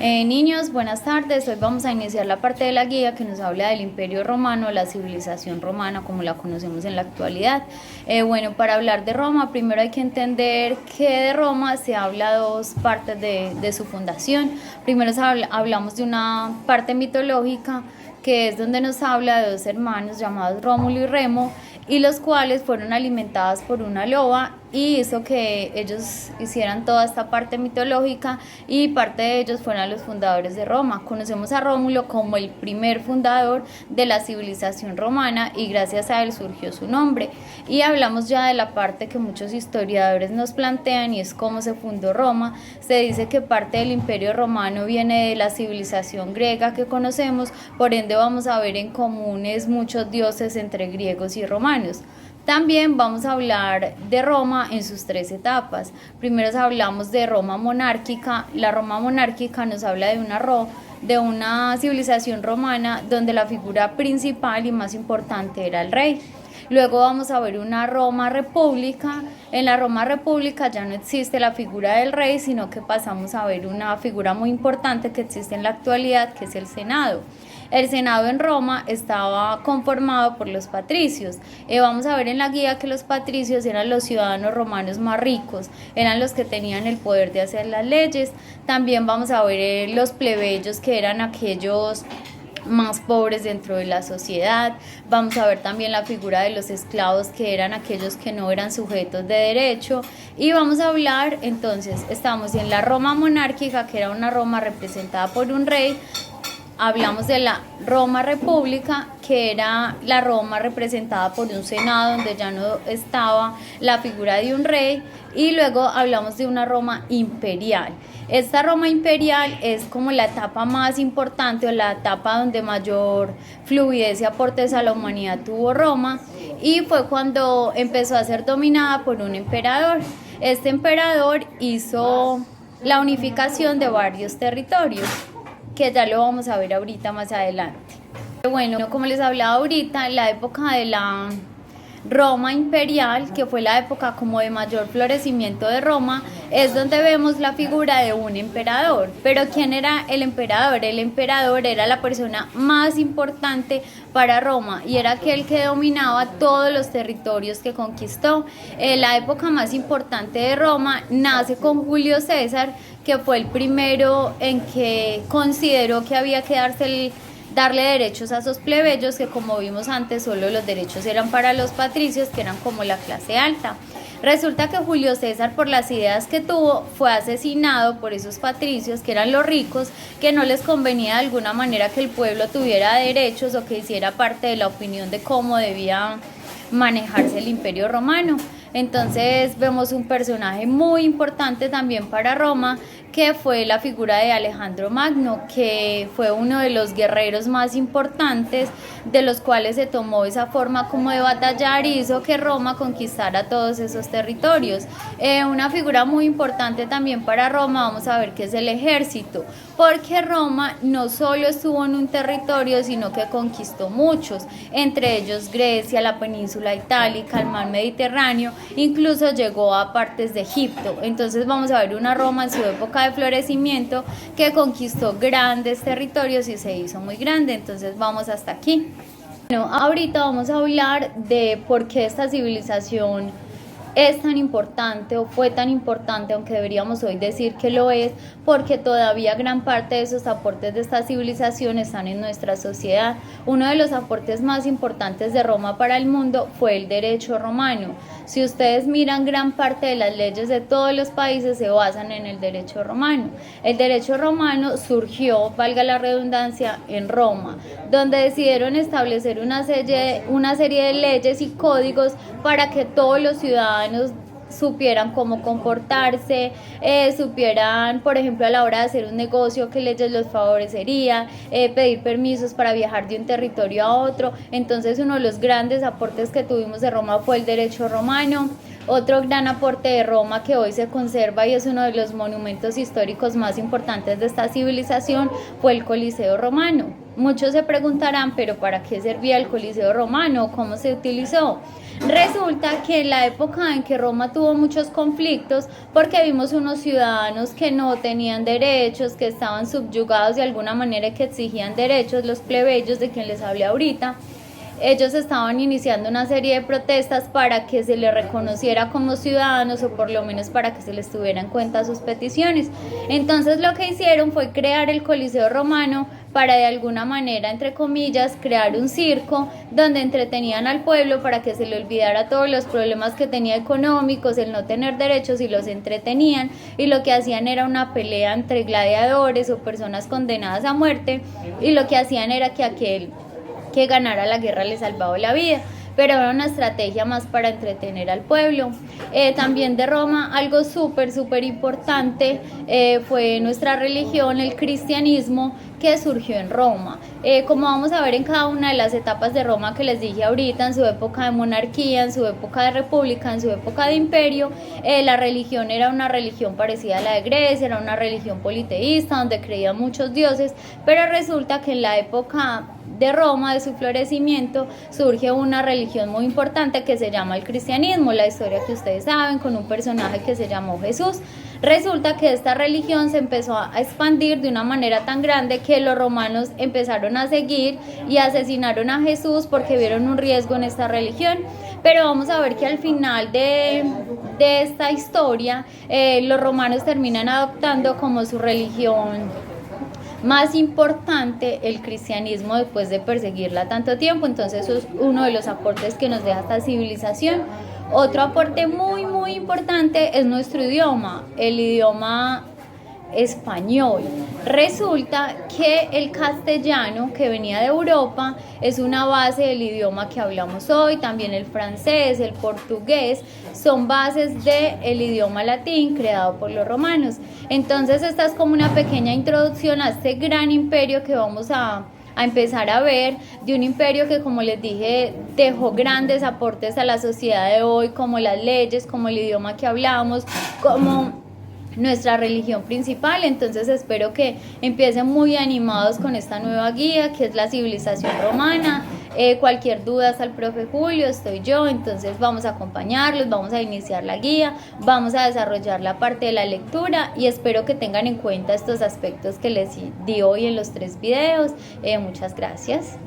Niños, buenas tardes. Hoy vamos a iniciar la parte de la guía que nos habla del Imperio Romano, la civilización romana como la conocemos en la actualidad. Para hablar de Roma, primero hay que entender que de Roma se habla dos partes de su fundación. Primero hablamos de una parte mitológica, que es donde nos habla de dos hermanos llamados Rómulo y Remo, y los cuales fueron alimentados por una loba y hizo que ellos hicieran toda esta parte mitológica, y parte de ellos fueron los fundadores de Roma. Conocemos a Rómulo como el primer fundador de la civilización romana y gracias a él surgió su nombre. Y hablamos ya de la parte que muchos historiadores nos plantean, y es cómo se fundó Roma. Se dice que parte del Imperio Romano viene de la civilización griega que conocemos, por ende vamos a ver en comunes muchos dioses entre griegos y romanos. También vamos a hablar de Roma en sus tres etapas. Primero hablamos de Roma monárquica. La Roma monárquica nos habla de una civilización romana donde la figura principal y más importante era el rey. Luego vamos a ver una Roma república. En la Roma república ya no existe la figura del rey, sino que pasamos a ver una figura muy importante que existe en la actualidad, que es el Senado. El Senado en Roma estaba conformado por los patricios. Vamos a ver en la guía que los patricios eran los ciudadanos romanos más ricos, eran los que tenían el poder de hacer las leyes. También vamos a ver los plebeyos, que eran aquellos más pobres dentro de la sociedad. Vamos a ver también la figura de los esclavos, que eran aquellos que no eran sujetos de derecho. Y vamos a hablar, entonces, estamos en la Roma monárquica, que era una Roma representada por un rey. Hablamos de la Roma república, que era la Roma representada por un senado donde ya no estaba la figura de un rey. Y luego hablamos de una Roma imperial. Esta Roma imperial es como la etapa más importante, o la etapa donde mayor fluidez y aportes a la humanidad tuvo Roma, y fue cuando empezó a ser dominada por un emperador. Este emperador hizo la unificación de varios territorios, que ya lo vamos a ver ahorita más adelante. Bueno, como les hablaba ahorita, la época de la Roma imperial, que fue la época como de mayor florecimiento de Roma, es donde vemos la figura de un emperador. Pero ¿quién era el emperador? El emperador era la persona más importante para Roma y era aquel que dominaba todos los territorios que conquistó. La época más importante de Roma nace con Julio César, que fue el primero en que consideró que había que darle derechos a esos plebeyos, que como vimos antes solo los derechos eran para los patricios, que eran como la clase alta. Resulta que Julio César, por las ideas que tuvo, fue asesinado por esos patricios, que eran los ricos, que no les convenía de alguna manera que el pueblo tuviera derechos o que hiciera parte de la opinión de cómo debía manejarse el Imperio Romano. Entonces vemos un personaje muy importante también para Roma, que fue la figura de Alejandro Magno, que fue uno de los guerreros más importantes, de los cuales se tomó esa forma como de batallar y hizo que Roma conquistara todos esos territorios. Una figura muy importante también para Roma, vamos a ver que es el ejército, porque Roma no solo estuvo en un territorio, sino que conquistó muchos, entre ellos Grecia, la península itálica, el mar Mediterráneo, incluso llegó a partes de Egipto. Entonces vamos a ver una Roma en su época de florecimiento que conquistó grandes territorios y se hizo muy grande. Entonces vamos hasta aquí. Bueno, ahorita vamos a hablar de por qué esta civilización es tan importante, o fue tan importante, aunque deberíamos hoy decir que lo es, porque todavía gran parte de esos aportes de esta civilización están en nuestra sociedad. Uno de los aportes más importantes de Roma para el mundo fue el derecho romano. Si ustedes miran, gran parte de las leyes de todos los países se basan en el derecho romano. El derecho romano surgió, valga la redundancia, en Roma, donde decidieron establecer una serie de leyes y códigos para que todos los ciudadanos supieran cómo comportarse, supieran, por ejemplo, a la hora de hacer un negocio, qué leyes los favorecería, pedir permisos para viajar de un territorio a otro. Entonces, uno de los grandes aportes que tuvimos de Roma fue el derecho romano. Otro gran aporte de Roma que hoy se conserva y es uno de los monumentos históricos más importantes de esta civilización fue el Coliseo Romano. Muchos se preguntarán, pero ¿para qué servía el Coliseo Romano? ¿Cómo se utilizó? Resulta que en la época en que Roma tuvo muchos conflictos, porque vimos unos ciudadanos que no tenían derechos, que estaban subyugados de alguna manera y que exigían derechos, los plebeyos de quien les hablé ahorita, ellos estaban iniciando una serie de protestas para que se les reconociera como ciudadanos o por lo menos para que se les tuviera en cuenta sus peticiones. Entonces lo que hicieron fue crear el Coliseo Romano para de alguna manera, entre comillas, crear un circo donde entretenían al pueblo para que se le olvidara todos los problemas que tenía económicos, el no tener derechos, y los entretenían, y lo que hacían era una pelea entre gladiadores o personas condenadas a muerte, y lo que hacían era que aquel que ganara la guerra le salvaba la vida, pero era una estrategia más para entretener al pueblo. También de Roma, algo súper importante fue nuestra religión, el cristianismo, que surgió en Roma. Como vamos a ver en cada una de las etapas de Roma que les dije ahorita, en su época de monarquía, en su época de república, en su época de imperio, la religión era una religión parecida a la de Grecia, era una religión politeísta donde creían muchos dioses, pero resulta que en la época de Roma, de su florecimiento, surge una religión muy importante que se llama el cristianismo, la historia que ustedes saben, con un personaje que se llamó Jesús. Resulta que esta religión se empezó a expandir de una manera tan grande que los romanos empezaron a seguir y asesinaron a Jesús porque vieron un riesgo en esta religión. Pero vamos a ver que al final de esta historia, los romanos terminan adoptando como su religión más importante el cristianismo después de perseguirla tanto tiempo. Entonces eso es uno de los aportes que nos deja esta civilización. Otro aporte muy importante es nuestro idioma, el idioma español. Resulta que el castellano, que venía de Europa, es una base del idioma que hablamos hoy. También el francés, el portugués son bases del idioma latín creado por los romanos. Entonces esta es como una pequeña introducción a este gran imperio que vamos a empezar a ver, de un imperio que, como les dije, dejó grandes aportes a la sociedad de hoy, como las leyes, como el idioma que hablamos, como nuestra religión principal. Entonces espero que empiecen muy animados con esta nueva guía que es la civilización romana. Cualquier duda está el profe Julio, estoy yo, entonces vamos a acompañarlos, vamos a iniciar la guía, vamos a desarrollar la parte de la lectura y espero que tengan en cuenta estos aspectos que les di hoy en los 3 videos. Muchas gracias.